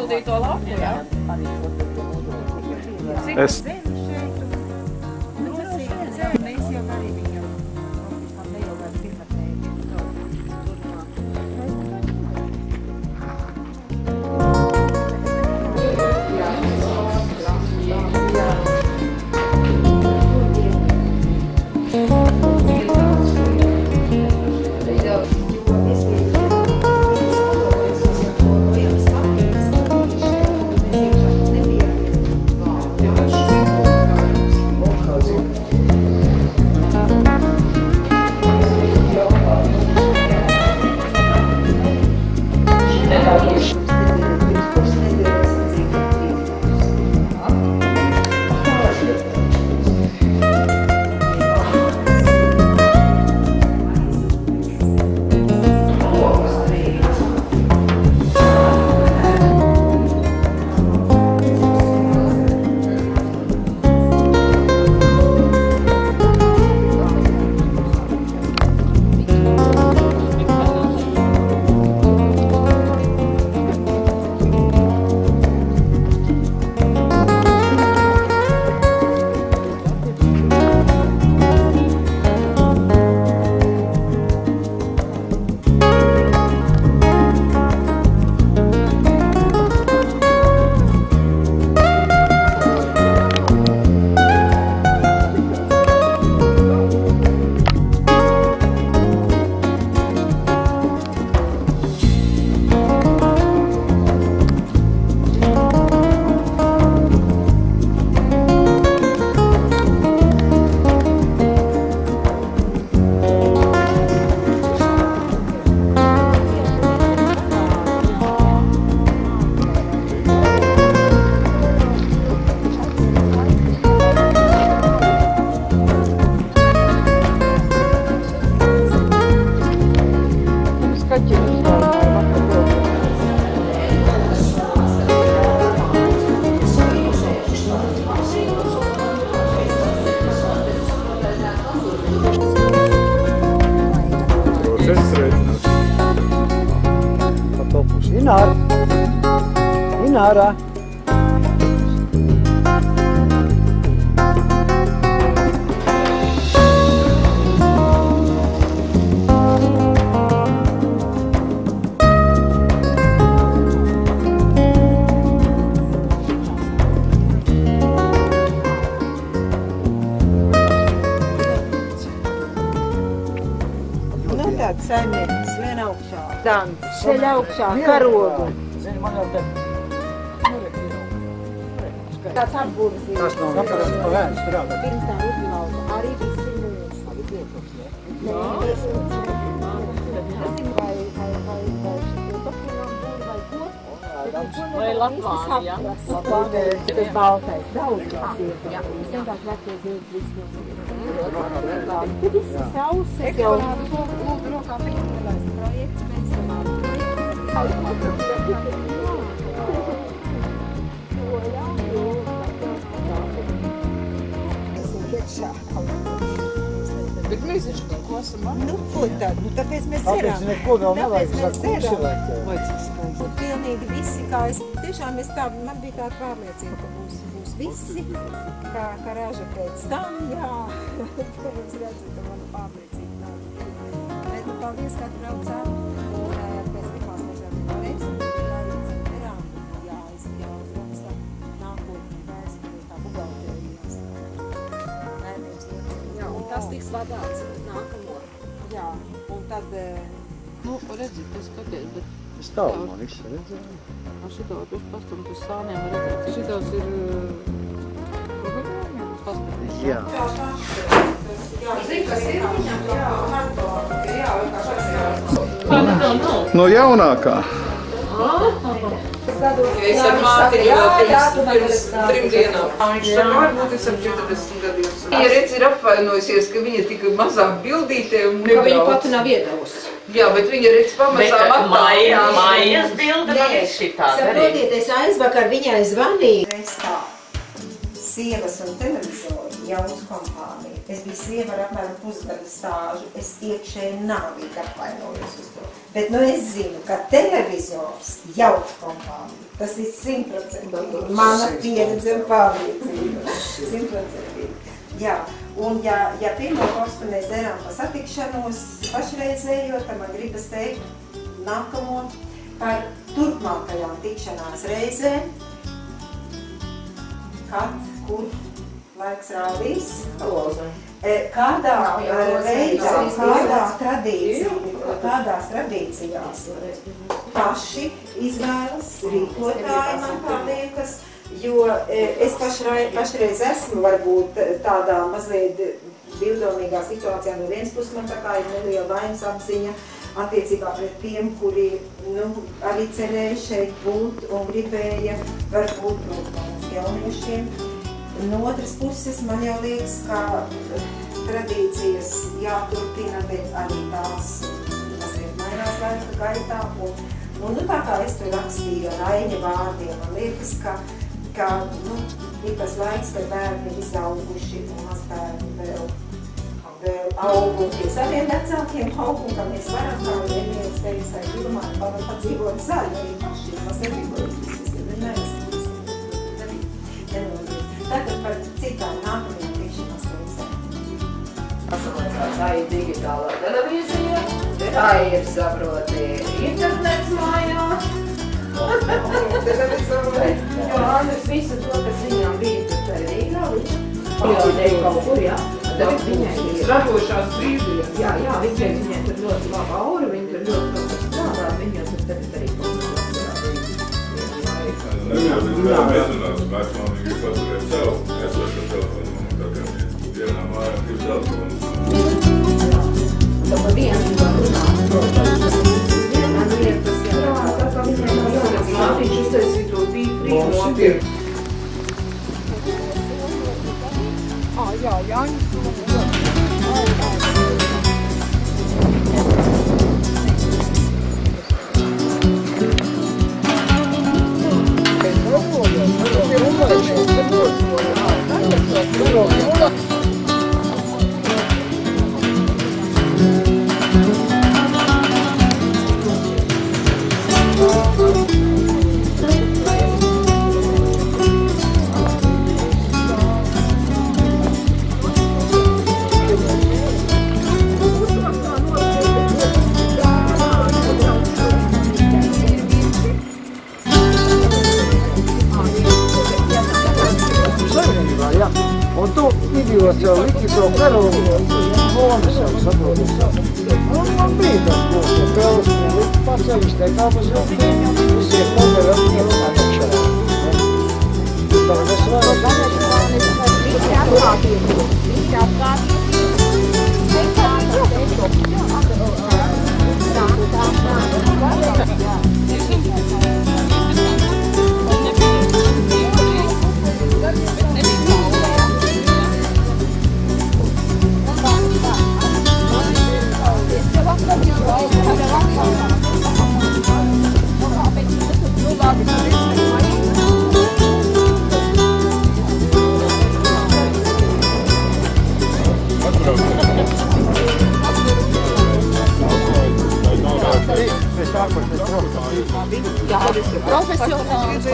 aizpildīto lapu, jā? Es... Mēs jau arī viņam nejauvēs Ināra. Tāds saimnieks, vien augšā. Dans, ceļ augšā, karogu. Zini, man jau te... Tāds apburzīgs. Tas nav kāpēc pa vēnu strādā. Pirms tā uzlauta, arī visi mūs. Nē, vai šitie tokinām būri vai ko? Vai Latvāni, jā? Latvāni, tas baltais, daudz tās ir. Es vienkārši vecie dzīves Tad visi sauses jau... Lūdzu rokā piedalās projekts, mēs Bet mēs taču kaut ko esam ar? Nu, ko tad? Nu, tāpēc mēs ceram. Tāpēc neko vēl nevajag sakt kursi vajag. Un pilnīgi visi, kā es tiešām man bija tāda pārliecība, ka būs visi, kā raža pēc tam, jā. Ko jūs redzat, ka mana pārliecība tāda. Bet, nu, paldies, kā tu braucāt. Un pēc pirmās mēs vēl nevarēsim. Jā, es uzrakstu nākotnē vēsturi, kā bugaltērijas. Jā, un tas tiks vadāts nākamo. Jā, un tad... Nu, redzi, tas skaties, bet... Es tālu man visu redzēju. Šitā var pastumt uz sāniem redzēt. Šitās ir... Jā. No jaunākā. Es ar mātiņu vēl pirms 3 dienām. Viņš tā varbūt es ap 40 gadiem. Viņa redz ir apvainojusies, ka viņa tika mazāk bildītē un nebrauc. Ka viņa pati nav iedavusi. Jā, bet viņa redz pamazām attālinās. Mājas bilde man ir šitā. Saprotiet, es aizvakar viņai zvanīju. Es tā, sievas un televizoru. jauns kompānija. Es biju sieva ar apmēram pusgadu stāžu, es iekšēji nāvīgi apvainojos uz to. Bet nu es zinu, ka televizors jauns kompānija, tas ir 100%. Mana pieredze un pārliecība. 100%. Jā, un ja pirmo postu mēs darām pa satikšanos pašreizējo, tad man gribas teikt nākamo par turpmākajām tikšanās reizēm, kad, kur laiks rādīs, kādā veidā, kādās tradīcijās paši izvēlas rīkotāji, man tā liekas, jo es pašreiz esmu varbūt tādā mazliet divdomīgā situācijā. No vienas puses man tā kā ir neliela vainas apziņa attiecībā pret tiem, kuri arī cerēja šeit būt un gribēja varbūt būt mums jauniešiem. No otras puses man jau liekas, ka tradīcijas jāturpina, bet arī tās mazliet mainās laika gaitā. Un tā kā es tur rakstīju ar Aiņa vārdiem, man liekas, ka ir tas laiks, kad bērni ir izauguši un mazbērni vēl aug un pie saviem vecākiem aug, un ka mēs varam kā Emīls teica, filmā varam padzīvot zaļu, arī paši mēs nedzīvojam visas, kad vienmēr Tātad par citām nākamajām tikšanās reizēm. Tā ir digitālā televīzija, tā ir, saproti, internets mājā. Jo Andris visu to, kas viņām bija tur Rīgā, viņš jau kaut kur, jā. Tad viņai ir radošās brīvdienas. Jā, viņai tur ļoti laba aura, viņa tur ļoti kaut kas strādā, viņa tur tagad arī kaut kas Mēģinās vecmāmiņu ir paturēt savu esošo telefonu, un tā kā vienā mājā ir telefonu. Tā pa vienu var runāt, protams. Man liekas, jā, tā kā viņai nav jāredz mātiņš uztaisīt to tīfrī nopirkt. Jā, Jāņas. Un tu idiots jau liki to karogu, lomas jau saprotas. Man bija tas būs, ka pēles man liki paceļus, te kāpus jau visiet pagara apņēm un atakšā. Tagad es varu profesionāls,